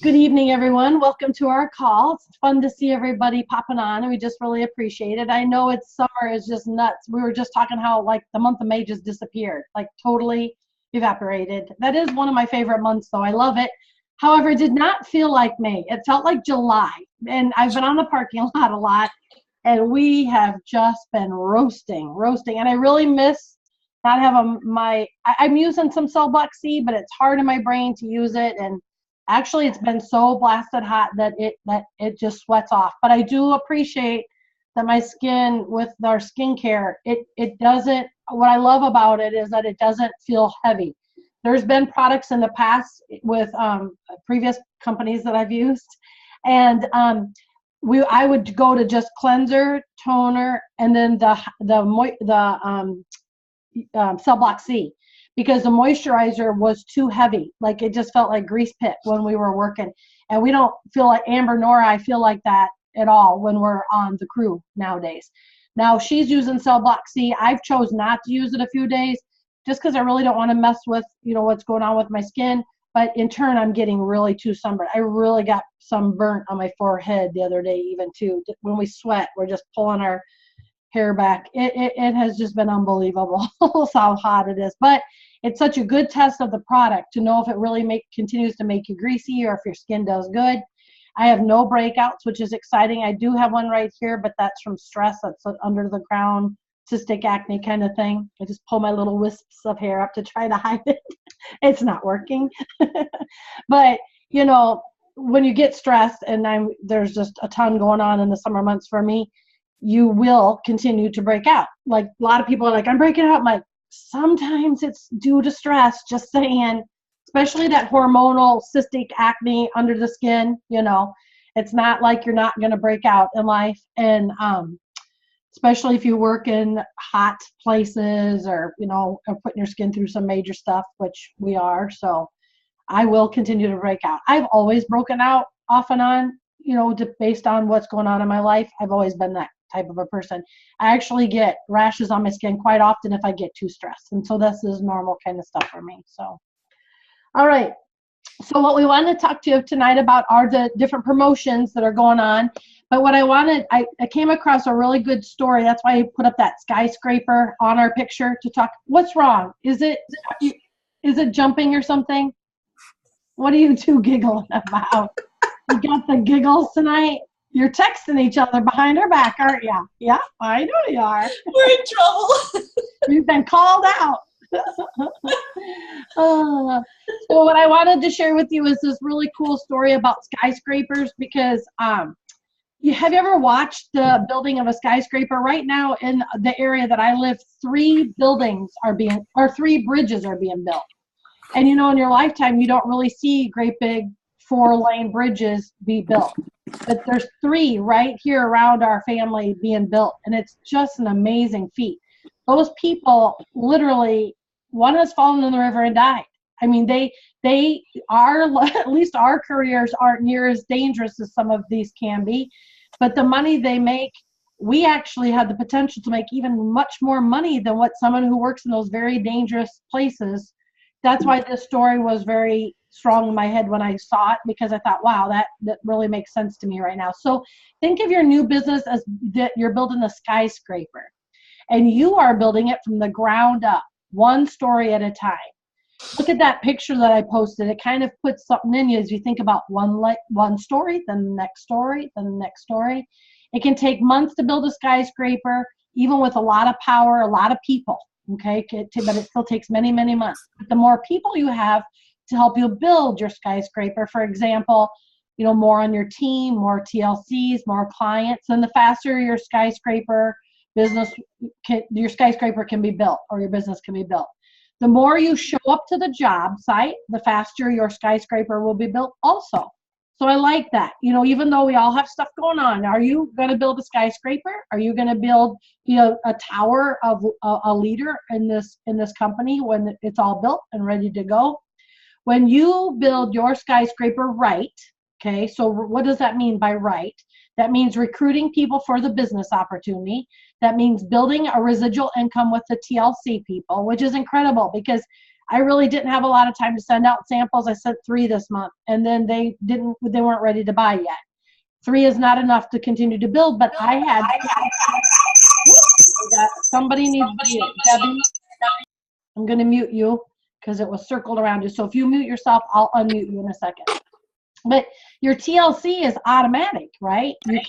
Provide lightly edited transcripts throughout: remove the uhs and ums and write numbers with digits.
Good evening, everyone. Welcome to our call. It's fun to see everybody popping on, and we just really appreciate it. I know it's summer is just nuts. We were just talking how like the month of May just disappeared, like totally evaporated. That is one of my favorite months, though. I love it. However, it did not feel like May. It felt like July, and I've been on the parking lot a lot, and we have just been roasting, and I really miss not having I'm using some cell block C, but it's hard in my brain to use it, and actually, it's been so blasted hot that it just sweats off. But I do appreciate that my skin with our skincare, it doesn't. What I love about it is that it doesn't feel heavy. There's been products in the past with previous companies that I've used, and I would go to just cleanser, toner, and then the cell block C, because the moisturizer was too heavy. Like it just felt like grease pit when we were working. And we don't feel like, Amber nor I feel like that at all when we're on the crew nowadays. Now she's using cell block C. I've chose not to use it a few days just because I really don't want to mess with, what's going on with my skin. But in turn, I'm getting really too sunburned. I really got sunburnt on my forehead the other day, even too. When we sweat, we're just pulling our hair back. It has just been unbelievable how hot it is. But it's such a good test of the product to know if it really continues to make you greasy or if your skin does good. I have no breakouts, which is exciting. I do have one right here, but that's from stress. That's under the crown, cystic acne kind of thing. I just pull my little wisps of hair up to try to hide it. It's not working. But, when you get stressed, and there's just a ton going on in the summer months for me, you will continue to break out. Like a lot of people are like, I'm breaking out. I'm like, sometimes it's due to stress, just saying, especially that hormonal cystic acne under the skin. It's not like you're not going to break out in life. And especially if you work in hot places or putting your skin through some major stuff, which we are. So I will continue to break out. I've always broken out off and on, based on what's going on in my life. I've always been that type of a person. I actually get rashes on my skin quite often if I get too stressed. And so this is normal kind of stuff for me. So, all right. So what we want to talk to you tonight about are the different promotions that are going on. But what I came across a really good story. That's why I put up that skyscraper on our picture to talk. What's wrong? Is it jumping or something? What are you two giggling about? You got the giggles tonight? You're texting each other behind our back, aren't you? Yeah, I know you are. We're in trouble. You've been called out. So what I wanted to share with you is this really cool story about skyscrapers, because have you ever watched the building of a skyscraper? Right now in the area that I live, 3 bridges are being built. And in your lifetime, you don't really see great big 4-lane bridges be built. But there's 3 right here around our family being built, and it's just an amazing feat. Those people literally, one has fallen in the river and died. I mean, they are, at least our careers aren't near as dangerous as some of these can be, but the money they make, we actually have the potential to make even much more money than what someone who works in those very dangerous places. That's why this story was very strong in my head when I saw it, because I thought, wow, that really makes sense to me right now. So think of your new business as that you're building a skyscraper, and you are building it from the ground up, 1 story at a time. Look at that picture that I posted. It kind of puts something in you as you think about one story, then the next story, then the next story. It can take months to build a skyscraper, even with a lot of power, a lot of people. Okay, but it still takes many, many months. But the more people you have to help you build your skyscraper, for example, more on your team, more TLCs, more clients, and the faster your skyscraper can be built, or your business can be built. The more you show up to the job site, the faster your skyscraper will be built also. So I like that. Even though we all have stuff going on, are you going to build a skyscraper? Are you going to build a tower of a leader in this company when it's all built and ready to go? When you build your skyscraper right, okay, so what does that mean by right? That means recruiting people for the business opportunity. That means building a residual income with the TLC people, which is incredible, because I really didn't have a lot of time to send out samples. I sent 3 this month, and then they weren't ready to buy yet. 3 is not enough to continue to build, but I had somebody needs to mute. Debbie, I'm going to mute you because it was circled around you. So if you mute yourself, I'll unmute you in a second. But your TLC is automatic, right? You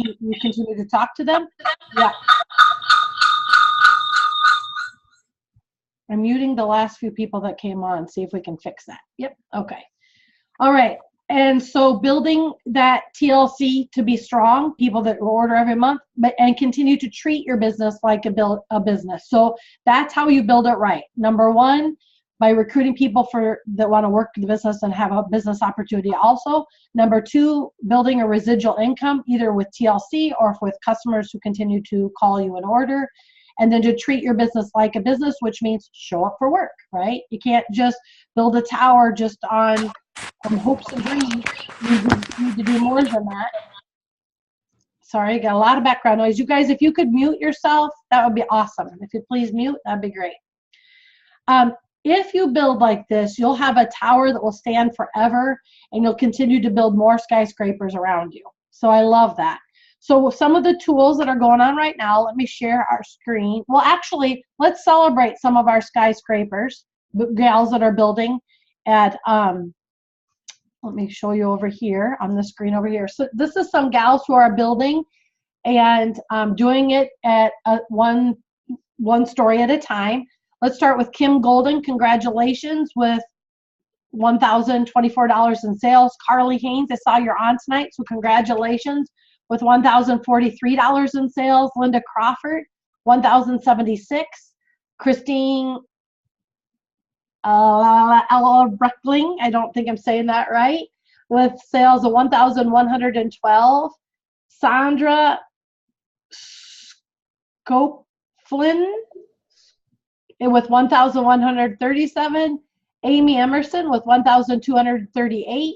continue to talk to them. Yeah. I'm muting the last few people that came on. See if we can fix that. Yep. Okay. All right. And so building that TLC to be strong, people that order every month, and continue to treat your business like a business. So that's how you build it right. Number 1, by recruiting people that want to work the business and have a business opportunity also. Number 2, building a residual income, either with TLC or with customers who continue to call you and order. And then to treat your business like a business, which means show up for work, right? You can't just build a tower just on hopes and dreams. You need to do more than that. Sorry, got a lot of background noise. You guys, if you could mute yourself, that would be awesome. If you please mute, that'd be great. If you build like this, you'll have a tower that will stand forever, and you'll continue to build more skyscrapers around you. So I love that. So some of the tools that are going on right now, let me share our screen. Well, actually, let's celebrate some of our skyscrapers, gals that are building at, let me show you over here on the screen over here. So this is some gals who are building and doing it at one story at a time. Let's start with Kim Golden. Congratulations with $1,024 in sales. Carly Haynes, I saw you're on tonight, so congratulations with $1,043 in sales. Linda Crawford, $1,076. Christine Bruckling, I don't think I'm saying that right, with sales of $1,112. Sandra Scopflin with $1,137. Amy Emerson with $1,238.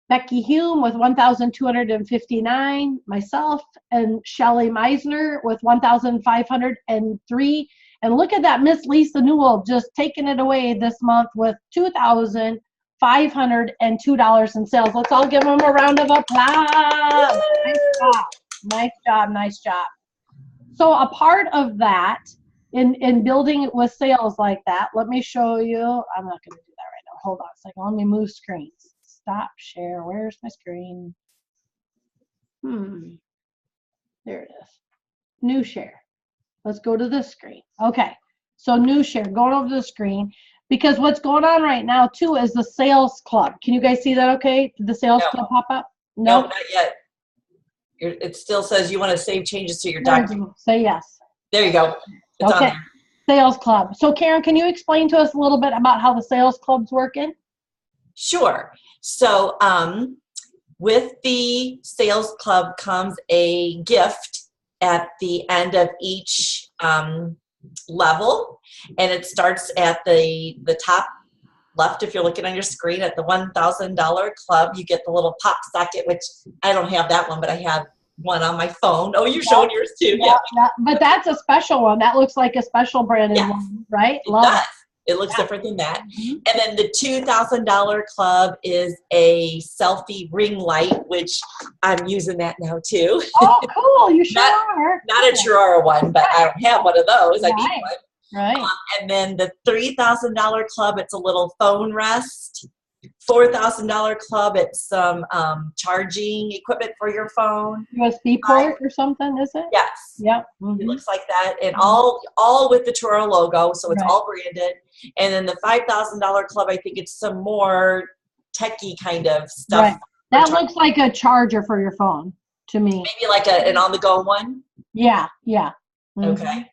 Becky Hume with $1,259, myself, and Shelly Meisner with $1,503. And look at that, Miss Lisa Newell just taking it away this month with $2,502 in sales. Let's all give them a round of applause. Nice job, nice job, nice job. So a part of that, in building it with sales like that, let me show you. I'm not going to do that right now. Hold on a second. Let me move screens. Stop share. Where's my screen? There it is. New share. Let's go to this screen. Okay. So new share. Going over to the screen. Because what's going on right now, too, is the sales club. Can you guys see that okay? Did the sales club pop up? No, not yet. It still says you want to save changes to your document. Say yes. There you go. It's okay. On there. Sales club. So Karen, can you explain to us a little bit about how the sales club's working? Sure. So with the sales club comes a gift at the end of each level, and it starts at the top left. If you're looking on your screen at the $1,000 club, you get the little pop socket, which I don't have that one, but I have one on my phone. Oh, you're showing yours too. Yeah. But that's a special one. That looks like a special branded one, right? Love it. It looks different than that. And then the $2,000 club is a selfie ring light, which I'm using that now too. Oh, cool. You sure are. Not a Chirara one, but I don't have one of those. I need one. Right. And then the $3,000 club, it's a little phone rest. $4,000 club, it's some charging equipment for your phone. USB port or something, is it? Yes. Yep. It looks like that, and all with the Turo logo, so it's all branded. And then the $5,000 club, I think it's some more techie kind of stuff. Right. That looks like a charger for your phone to me. Maybe like an on-the-go one. Yeah. Yeah. Okay.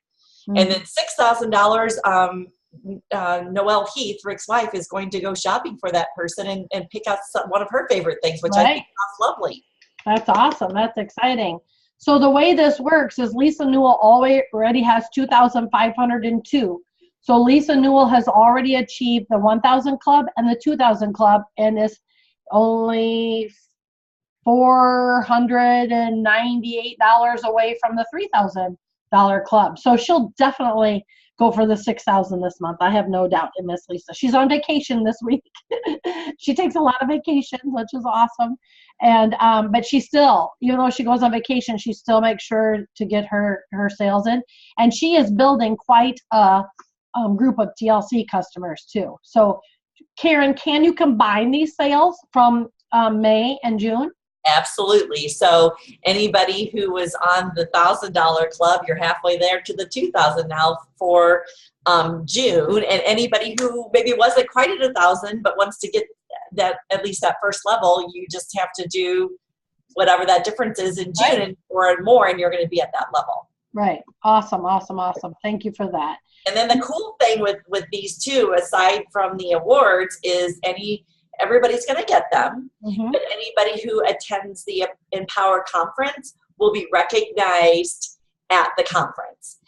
And then $6,000. Noelle Heath, Rick's wife, is going to go shopping for that person and pick out one of her favorite things, which I think sounds lovely. That's awesome. That's exciting. So the way this works is Lisa Newell already has 2,502. So Lisa Newell has already achieved the 1,000 club and the 2,000 club, and is only $498 away from the $3,000 club. So she'll definitely go for the 6,000 this month. I have no doubt in Miss Lisa. She's on vacation this week. She takes a lot of vacations, which is awesome. And but she still, even though she goes on vacation, she still makes sure to get her sales in. And she is building quite a group of TLC customers too. So Karen, can you combine these sales from May and June? Absolutely. So anybody who was on the $1,000 club, you're halfway there to the 2,000 now for June. And anybody who maybe wasn't quite at 1,000 but wants to get that, at least that first level, you just have to do whatever that difference is in June, Right. or more, and you're going to be at that level. Right. Awesome. Awesome. Awesome. Thank you for that. And then the cool thing with these two, aside from the awards, is everybody's going to get them, but anybody who attends the Empower conference will be recognized at the conference.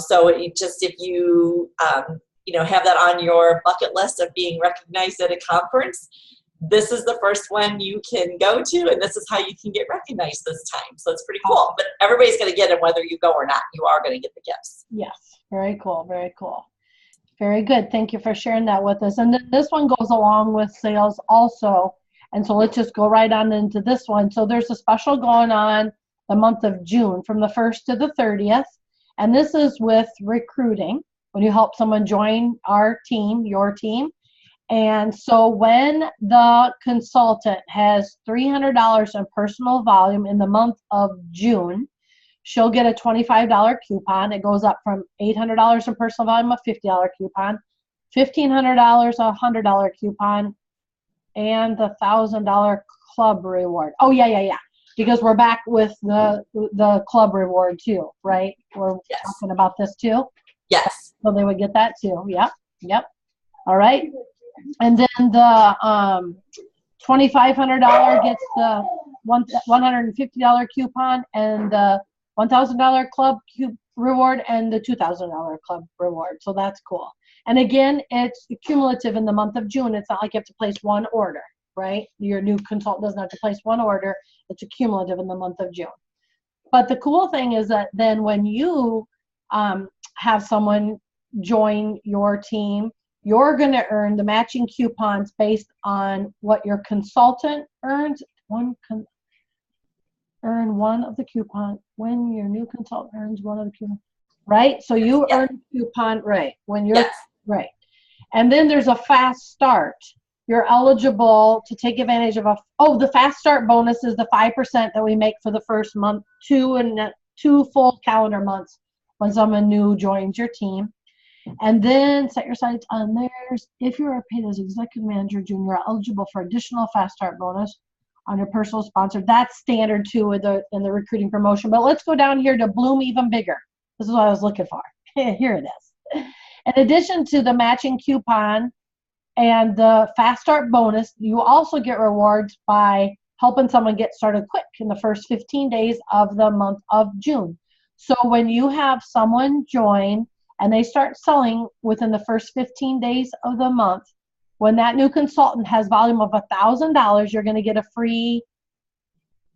So if you have that on your bucket list of being recognized at a conference, this is the first one you can go to, and this is how you can get recognized this time. So it's pretty cool. But everybody's going to get it whether you go or not. You are going to get the gifts. Yes. Very cool. Very cool. Very good. Thank you for sharing that with us. And then this one goes along with sales also. And so let's just go right on into this one. So there's a special going on the month of June from the 1st to the 30th. And this is with recruiting, when you help someone join our team, your team. And so when the consultant has $300 in personal volume in the month of June, she'll get a $25 coupon. It goes up from $800 in personal volume, a $50 coupon, $1,500, a $100 coupon, and the $1,000 club reward. Oh, yeah. Because we're back with the club reward too, right? We're talking about this too? Yes. So they would get that too. Yep. All right. And then the $2,500 gets the $150 coupon, and the $1,000 club reward, and the $2,000 club reward. So that's cool. And again, it's cumulative in the month of June. It's not like you have to place one order, right? Your new consultant doesn't have to place one order. It's a cumulative in the month of June. But the cool thing is that then when you have someone join your team, you're going to earn the matching coupons based on what your consultant earns. Earn one of the coupon when your new consultant earns one of the coupon, right? So you earn a coupon, right? When you're right. And then there's a fast start. You're eligible to take advantage of the fast start bonus is the 5% that we make for the first month, 2 full calendar months when someone new joins your team. And then set your sights on theirs. If you are paid as executive manager, junior, eligible for additional fast start bonus on your personal sponsor. That's standard too in the recruiting promotion. But let's go down here to bloom even bigger. This is what I was looking for. Here it is. In addition to the matching coupon and the fast start bonus, you also get rewards by helping someone get started quick in the first 15 days of the month of June. So when you have someone join and they start selling within the first 15 days of the month, when that new consultant has volume of $1,000, you're going to get a free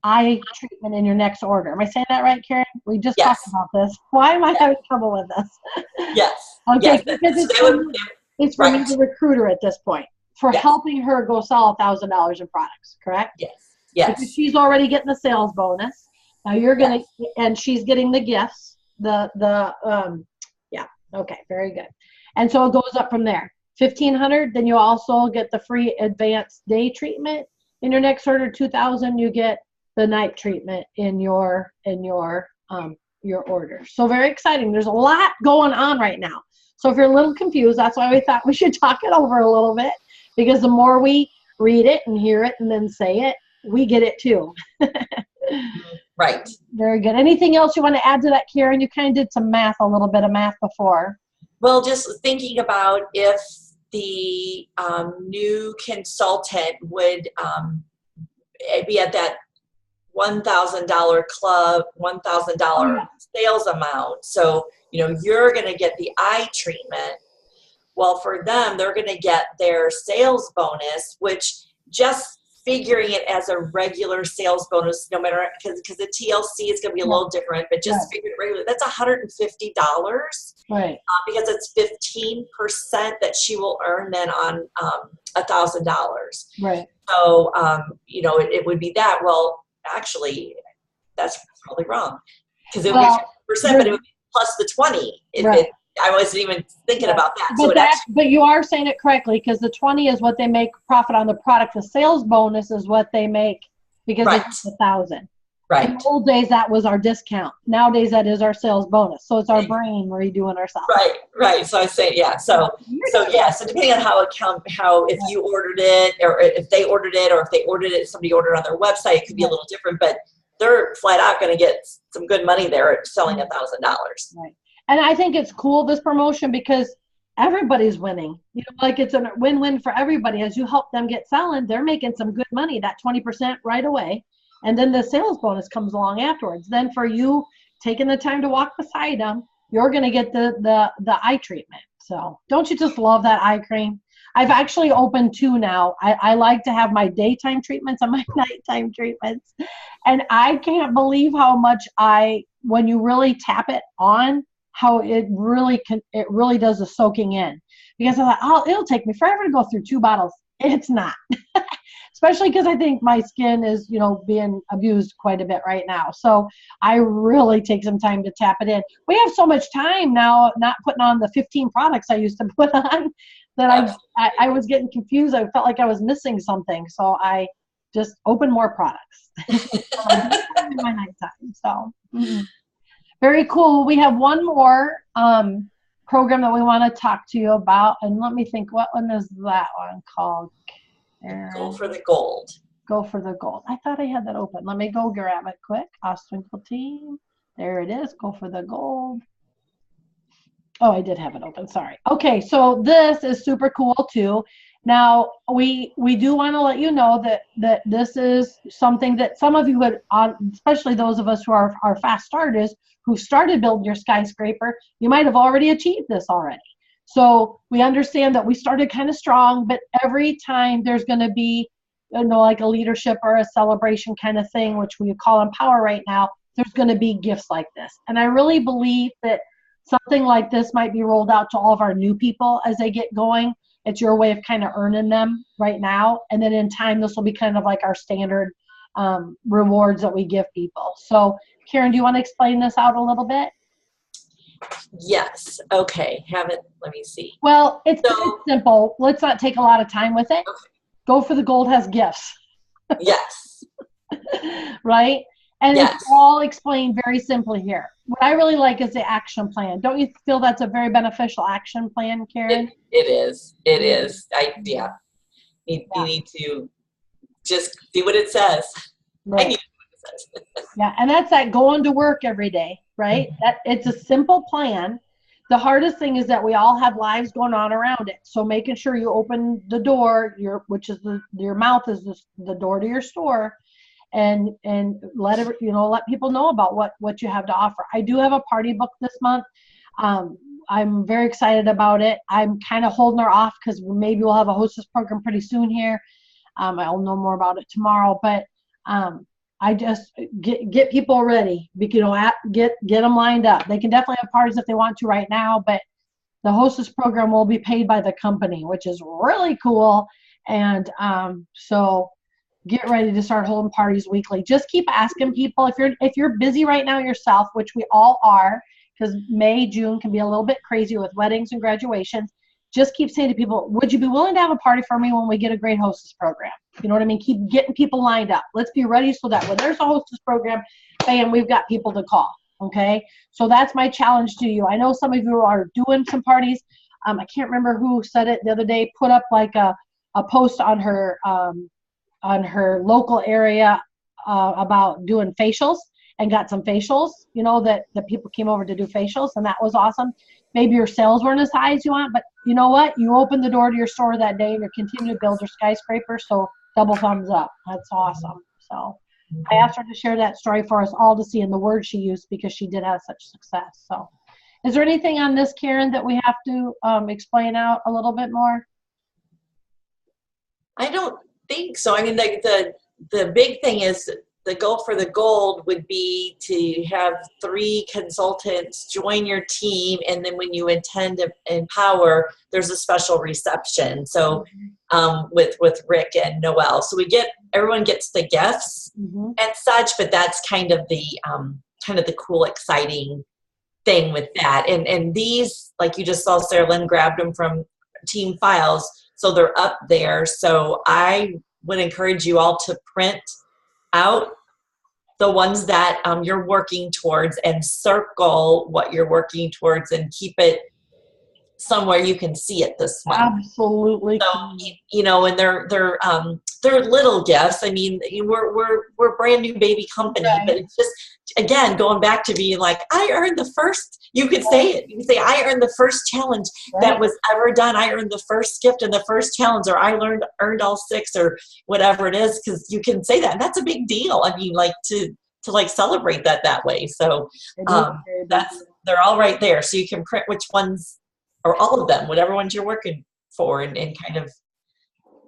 eye treatment in your next order. Am I saying that right, Karen? We just talked about this. Why am I having trouble with this? Yes. Okay, yes. because it's for me, the recruiter at this point, for helping her go sell $1,000 in products, correct? Yes. Because she's already getting the sales bonus. Now you're going to, and she's getting the gifts, okay, very good. And so it goes up from there. $1,500, then you also get the free advanced day treatment in your next order. $2,000, you get the night treatment in your order. So very exciting. There's a lot going on right now. So if you're a little confused, that's why we thought we should talk it over a little bit, because the more we read it and hear it and then say it, we get it too. Right. Very good. Anything else you want to add to that, Karen? You kind of did a little bit of math before. Well, just thinking about if the new consultant would be at that $1,000 club, $1,000 sales amount. So, you're going to get the eye treatment. Well, for them, they're going to get their sales bonus, which just figuring it as a regular sales bonus, no matter, because the TLC is going to be a little different, but just figure it regularly. That's $150, Right. because it's 15% that she will earn then on $1,000. Right. So, it would be that. Well, actually, that's probably wrong, because it would be 50%, but it would be plus the 20. I wasn't even thinking about that. But you are saying it correctly, because the 20 is what they make profit on the product. The sales bonus is what they make because it's 1,000. Right. In the old days, that was our discount. Nowadays, that is our sales bonus. So it's our brain redoing ourselves. Right. So I say, So depending on how if you ordered it, or if they ordered it, or if they ordered it, somebody ordered it on their website, it could be a little different. But they're flat out going to get some good money there at selling $1,000. Right. And I think it's cool, this promotion, because everybody's winning. Like it's a win-win for everybody. As you help them get selling, they're making some good money, that 20% right away. And then the sales bonus comes along afterwards. Then for you taking the time to walk beside them, you're going to get the eye treatment. So don't you just love that eye cream? I've actually opened 2 now. I like to have my daytime treatments and my nighttime treatments. And I can't believe how much when you really tap it on, how it really does the soaking in. Because I thought, it'll take me forever to go through 2 bottles. It's not. Especially because I think my skin is, being abused quite a bit right now. So I really take some time to tap it in. We have so much time now, not putting on the 15 products I used to put on, that I was getting confused. I felt like I was missing something. So I just opened more products in my nighttime. So very cool. We have one more program that we want to talk to you about. And let me think, what one is that one called? Go for the gold. Go for the gold. I thought I had that open. Let me go grab it quick. Ostwinkle team. There it is. Go for the gold. Oh, I did have it open. Sorry. Okay, so this is super cool too. Now, we do want to let you know that this is something that some of you would, especially those of us who are fast starters, who started building your skyscraper, you might have already achieved this already. So we understand that we started kind of strong, but every time there's going to be, like a leadership or a celebration kind of thing, which we call Empower right now, there's going to be gifts like this. And I really believe that something like this might be rolled out to all of our new people as they get going. It's your way of kind of earning them right now. And then in time, this will be kind of like our standard rewards that we give people. So Karen, do you want to explain this out a little bit? Yes. Okay. Let me see. Well, it's simple. Let's not take a lot of time with it. Okay. Go for the Gold has gifts. Yes. Right? And it's all explained very simply here. What I really like is the action plan. Don't you feel that's a very beneficial action plan, Karen? It is. It is. You need to just see what it says. Right. I need to see what it says. Yeah, and that's that going to work every day, right? That it's a simple plan. The hardest thing is that we all have lives going on around it. So making sure you open the door, your mouth is the door to your store, and let people know about what you have to offer. I do have a party book this month. I'm very excited about it. I'm kind of holding her off because maybe we'll have a hostess program pretty soon here. I'll know more about it tomorrow, but I just get people ready. Get them lined up. They can definitely have parties if they want to right now, but the hostess program will be paid by the company, which is really cool. And so get ready to start holding parties weekly. Just keep asking people if you're busy right now yourself, which we all are, because May, June can be a little bit crazy with weddings and graduations. Just keep saying to people, would you be willing to have a party for me when we get a great hostess program? You know what I mean? Keep getting people lined up. Let's be ready so that when there's a hostess program, bam, we've got people to call. Okay? So that's my challenge to you. I know some of you are doing some parties. I can't remember who said it the other day, put up like a post on her local area about doing facials, and got some facials, that the people came over to do facials, and that was awesome. Maybe your sales weren't as high as you want, but you know what? You opened the door to your store that day and you continue to build your skyscraper, so double thumbs up. That's awesome. So I asked her to share that story for us all to see in the words she used because she did have such success. So is there anything on this, Karen, that we have to explain out a little bit more? I don't think so. I mean, the big thing is the goal for the gold would be to have 3 consultants join your team, and then when you intend to empower, there's a special reception. So with Rick and Noelle, so everyone gets the gifts and such, but that's kind of the cool, exciting thing with that. And these, like you just saw, Saralyn grabbed them from team files, so they're up there. So I would encourage you all to print out the ones that you're working towards and circle what you're working towards and keep it somewhere you can see it this month. Absolutely. So, you know, and they're little gifts. I mean, we're a brand new baby company, but it's just, again, going back to being like, I earned the first, you could say it. You can say, I earned the first challenge that was ever done. I earned the first gift and the first challenge, or I earned all 6, or whatever it is, because you can say that. And that's a big deal. I mean, like to like celebrate that way. So they're all right there. So you can print which ones, or all of them, whatever ones you're working for, and kind of.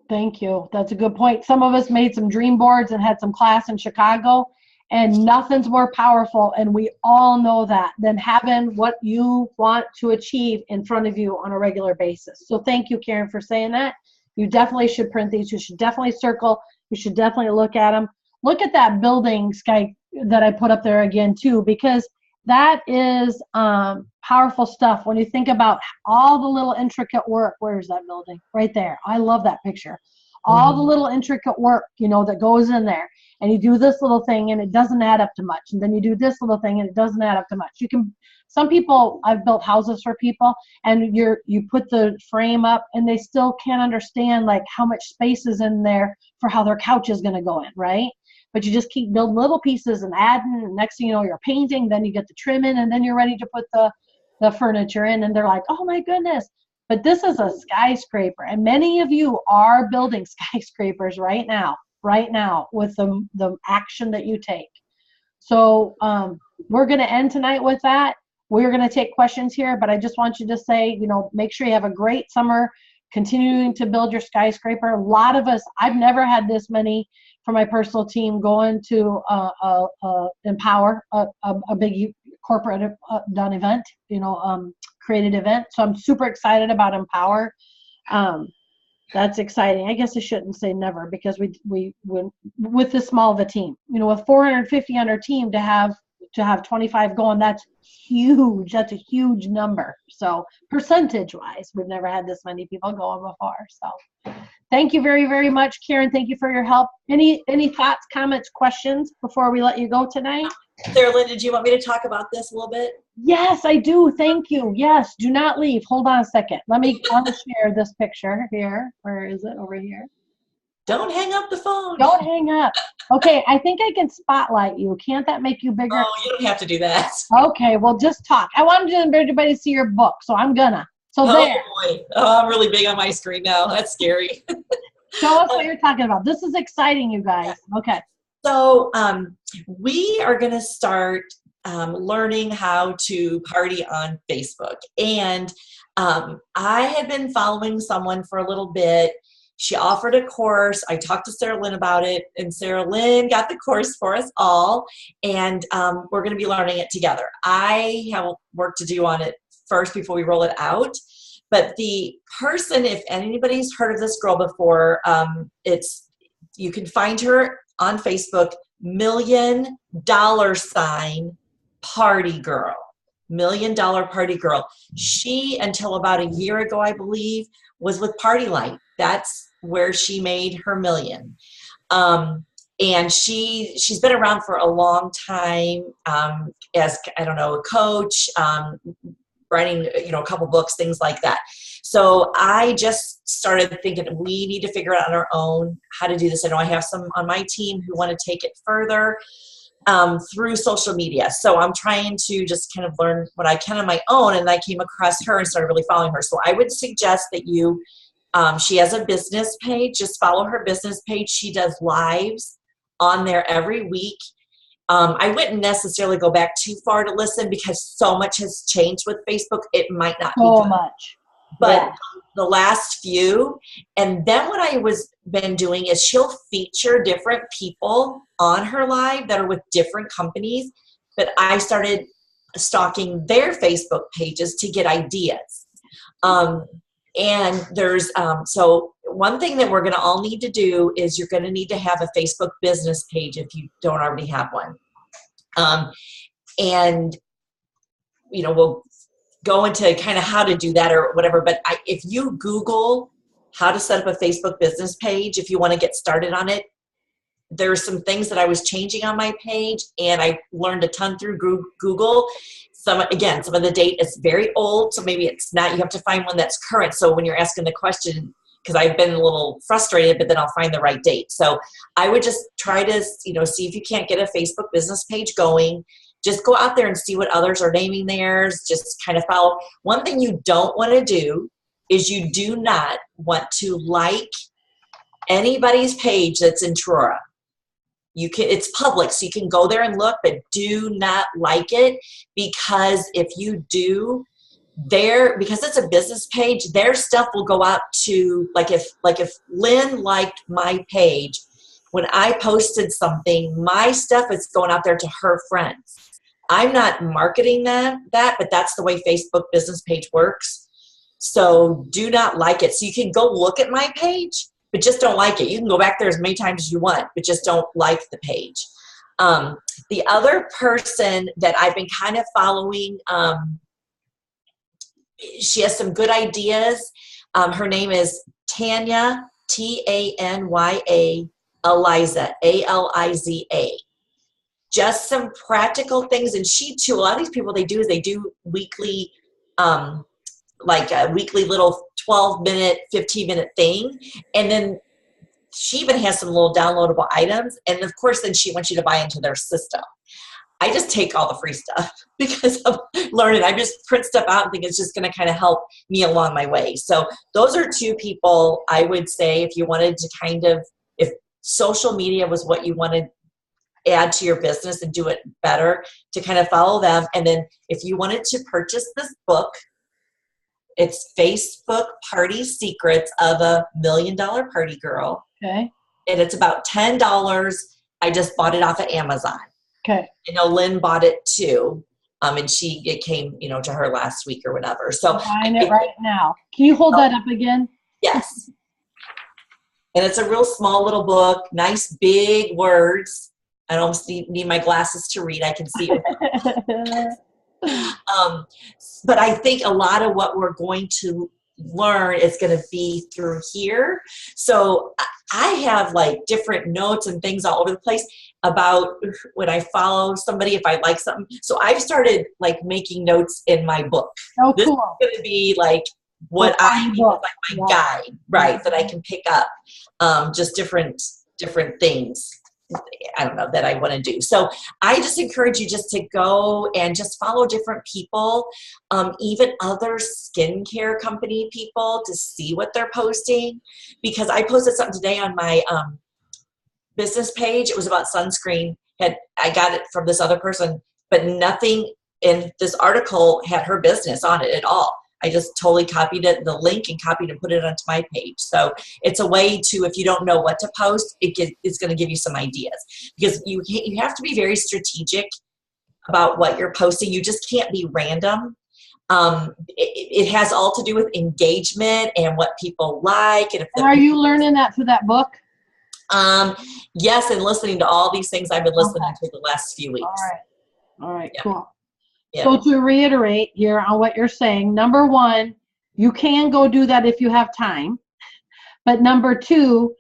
Thank you. That's a good point. Some of us made some dream boards and had some class in Chicago, and nothing's more powerful, and we all know that, than having what you want to achieve in front of you on a regular basis. So thank you, Karen, for saying that. You definitely should print these. You should definitely circle. You should definitely look at them. Look at that building, Sky, that I put up there again, too, because that is powerful stuff when you think about all the little intricate work. Where's that building? Right there. I love that picture. All the little intricate work, you know, that goes in there. And you do this little thing and it doesn't add up to much. And then you do this little thing and it doesn't add up to much. Some people, I've built houses for people, and you put the frame up and they still can't understand like how much space is in there for how their couch is going to go in, right? But you just keep building little pieces and adding, and next thing you know, you're painting, then you get the trim in, and then you're ready to put the furniture in, and they're like, oh my goodness. But this is a skyscraper, and many of you are building skyscrapers right now with the action that you take. So we're going to end tonight with that. We're going to take questions here, but I just want you to say, you know, make sure you have a great summer, continuing to build your skyscraper. A lot of us, I've never had this many for my personal team going to Empower, a big corporate done event, you know, created event. So I'm super excited about Empower. That's exciting. I guess I shouldn't say never, because we with this small of a team, you know, with 450 on our team, to have 25 going, that's huge. That's a huge number. So percentage wise, we've never had this many people going before. So thank you very, very much, Karen. Thank you for your help. Any thoughts, comments, questions before we let you go tonight? Saralyn, did you want me to talk about this a little bit? Yes, I do. Thank you. Yes, do not leave. Hold on a second. I want to share this picture here. Where is it? Over here. Don't hang up the phone. Don't hang up. Okay, I think I can spotlight you. Can't that make you bigger? Oh, you don't have to do that. Okay, well, just talk. I wanted everybody to see your book, so I'm gonna. So there. Boy. Oh, I'm really big on my screen now. That's scary. Show us what you're talking about. This is exciting, you guys. Okay. So we are going to start learning how to party on Facebook. And I had been following someone for a little bit. She offered a course. I talked to Saralyn about it, and Saralyn got the course for us all. And we're going to be learning it together. I have work to do on it first before we roll it out. But the person, if anybody's heard of this girl before, you can find her on Facebook, $1 million party girl. $1 million party girl. She, until about a year ago, I believe, was with Party Light. That's where she made her million. And she's been around for a long time as, I don't know, a coach, writing, you know, a couple books, things like that. So I just started thinking we need to figure out on our own how to do this. I know I have some on my team who want to take it further through social media. So I'm trying to just kind of learn what I can on my own. And I came across her and started really following her. So I would suggest that you, she has a business page, just follow her business page. She does lives on there every week. I wouldn't necessarily go back too far to listen because so much has changed with Facebook. It might not be so good. much. but Yeah. the last few. And then what I was been doing is she'll feature different people on her live that are with different companies, but I started stalking their Facebook pages to get ideas. And there's so one thing that we're going to all need to do is you're going to need to have a Facebook business page if you don't already have one. And we'll go into kind of how to do that or whatever. But if you Google how to set up a Facebook business page, if you want to get started on it, there's some things that I was changing on my page, and I learned a ton through Google. Some of the date is very old, so maybe it's not. You have to find one that's current. So when you're asking the question, because I've been a little frustrated, but then I'll find the right date. So I would just try to, see if you can't get a Facebook business page going. Just go out there and see what others are naming theirs. Just kind of follow. One thing you don't want to do is you do not want to like anybody's page that's in Trora. It's public, so you can go there and look, but do not like it, because if you do, because it's a business page, their stuff will go out to, like if Lynn liked my page, when I posted something, my stuff is going out there to her friends. I'm not marketing that, but that's the way Facebook business page works. So do not like it. So you can go look at my page, but just don't like it. You can go back there as many times as you want, but just don't like the page. The other person that I've been kind of following, she has some good ideas. Her name is Tanya, Tanya, Eliza, Aliza. Just some practical things. And she too, a lot of these people, they do weekly, like a weekly little 12-minute, 15-minute thing. And then she even has some little downloadable items. And of course, then she wants you to buy into their system. I just take all the free stuff because I'm learning. I just print stuff out and think it's just going to kind of help me along my way. So those are two people I would say, if you wanted to if social media was what you wanted to add to your business and do it better, to kind of follow them. And then if you wanted to purchase this book, it's Facebook Party Secrets of a $1 Million Party Girl. Okay. And it's about $10. I just bought it off of Amazon. Okay. I know Lynn bought it too. And it came, to her last week or whatever. So I'm buying it right now. Can you hold that up again? Yes. And it's a real small little book, nice big words. I almost need my glasses to read. I can see it. But I think a lot of what we're going to learn is going to be through here. So I have like different notes and things all over the place about when I follow somebody, if I like something. So I've started like making notes in my book. Oh, this cool. is going to be like what I need, like my guide, right? That I can pick up, just different things. I don't know, that I want to do. So I just encourage you just to go and just follow different people, even other skincare company people, to see what they're posting. Because I posted something today on my business page. It was about sunscreen. I got it from this other person, but nothing in this article had her business on it at all. I just totally copied it, the link, and copied and put it onto my page. So it's a way to, if you don't know what to post, it's going to give you some ideas. Because you have to be very strategic about what you're posting. You just can't be random. It has all to do with engagement and what people like. And are you learning that through that book? Yes, and listening to all these things I've been listening to the last few weeks. All right, yeah. Cool. Yeah. So to reiterate here on what you're saying, number one, you can go do that if you have time. But number two,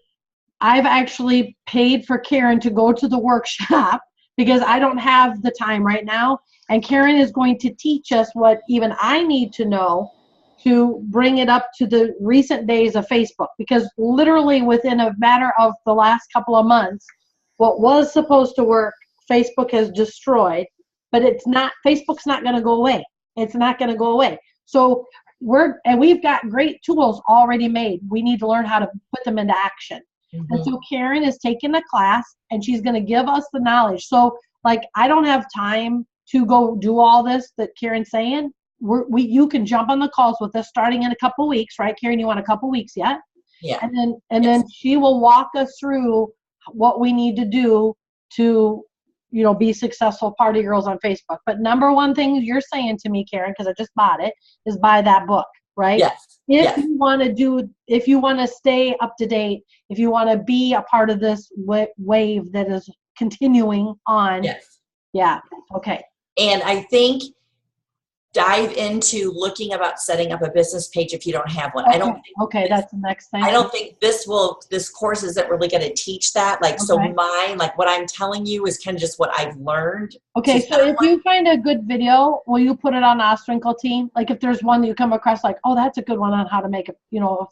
I've actually paid for Karen to go to the workshop because I don't have the time right now. And Karen is going to teach us what even I need to know to bring it up to the recent days of Facebook. Because literally within a matter of the last couple of months, what was supposed to work, Facebook has destroyed. But Facebook's not going to go away. It's not going to go away. So we've got great tools already made. We need to learn how to put them into action. Mm-hmm. And so Karen is taking a class and she's going to give us the knowledge. So like, I don't have time to go do all this that Karen's saying, you can jump on the calls with us starting in a couple weeks, right, Karen? You want a couple weeks yet? Yeah. And then she will walk us through what we need to do to, be successful party girls on Facebook. But number one thing you're saying to me, Karen, because I just bought it, is buy that book, right? Yes. If you want to stay up to date, if you want to be a part of this wave that is continuing on. Yes. Yeah. Okay. And I think dive into looking about setting up a business page if you don't have one. Okay. That's the next thing. I don't think this course isn't really going to teach that. Like, so mine, like what I'm telling you is kind of just what I've learned. Okay. So if you find a good video, will you put it on Ostwinkle team? Like if there's one that you come across, like, oh, that's a good one on how to make a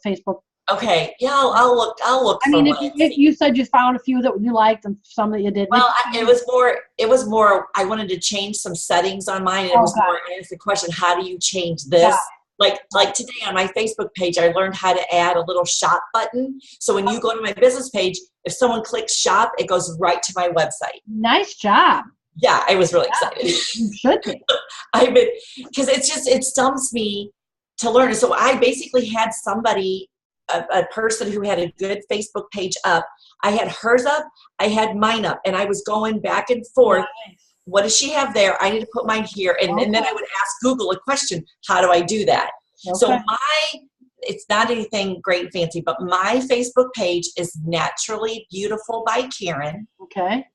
Facebook. Okay. Yeah. I'll look. I mean, if you said you found a few that you liked and some that you didn't. Well, it was more, I wanted to change some settings on mine. And it was more, ask the question, how do you change this? Like today on my Facebook page, I learned how to add a little shop button. So when you go to my business page, if someone clicks shop, it goes right to my website. Nice job. Yeah, I was really excited. You should be. Because it stumps me to learn. So I basically had somebody, a person who had a good Facebook page up. I had hers up, I had mine up, and I was going back and forth. Nice. What does she have there? I need to put mine here. And then I would ask Google a question. How do I do that? Okay. So it's not anything great and fancy, but my Facebook page is Naturally Beautiful by Karen. Okay.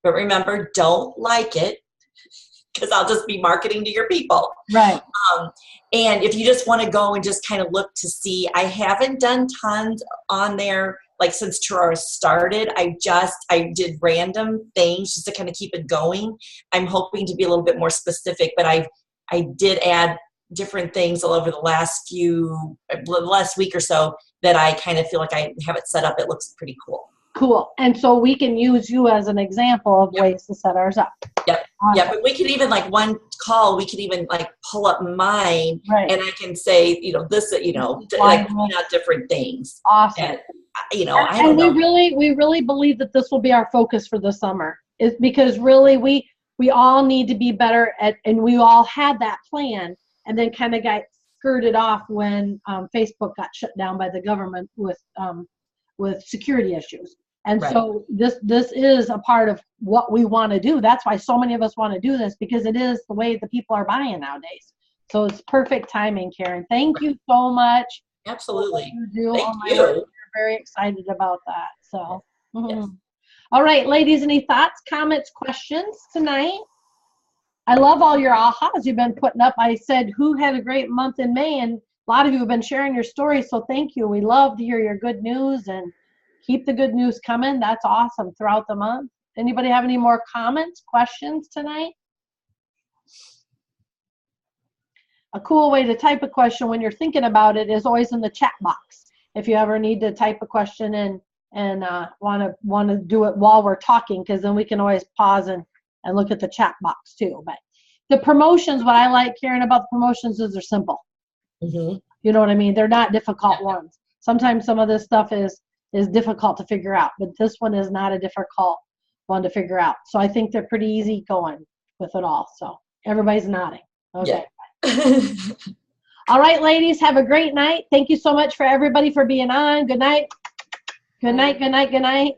But remember, don't like it, because I'll just be marketing to your people. Right. And if you just want to go and just kind of look to see, I haven't done tons on there. Like since Turara started, I did random things just to kind of keep it going. I'm hoping to be a little bit more specific, but I did add different things all over the last week or so that I kind of feel like I have it set up. It looks pretty cool. Cool. And so we can use you as an example of ways to set ours up. Yep. Awesome. Yeah, but we could even, like one call, we could even like pull up mine, and I can say, this, like point out different things. Awesome. And, I don't know. We really believe that this will be our focus for the summer, is because really we all need to be better at, and we all had that plan, and then kind of got skirted off when Facebook got shut down by the government with security issues. And so this is a part of what we want to do. That's why so many of us want to do this, because it is the way the people are buying nowadays. So it's perfect timing, Karen. Thank you so much. Absolutely. You do. Thank you. We're very excited about that. So, yes. All right, ladies, any thoughts, comments, questions tonight? I love all your ahas you've been putting up. I said, who had a great month in May? And a lot of you have been sharing your stories. So thank you. We love to hear your good news, and keep the good news coming. That's awesome throughout the month. Anybody have any more comments, questions tonight? A cool way to type a question when you're thinking about it is always in the chat box. If you ever need to type a question in and want to do it while we're talking, because then we can always pause and look at the chat box too. But the promotions, what I like, Karen, about the promotions is they're simple. Mm-hmm. You know what I mean? They're not difficult ones. Sometimes some of this stuff is difficult to figure out, but this one is not a difficult one to figure out. So I think they're pretty easy going with it all. So everybody's nodding. Okay. Yeah. All right, ladies, have a great night. Thank you so much for everybody for being on. Good night. Good night. Good night. Good night.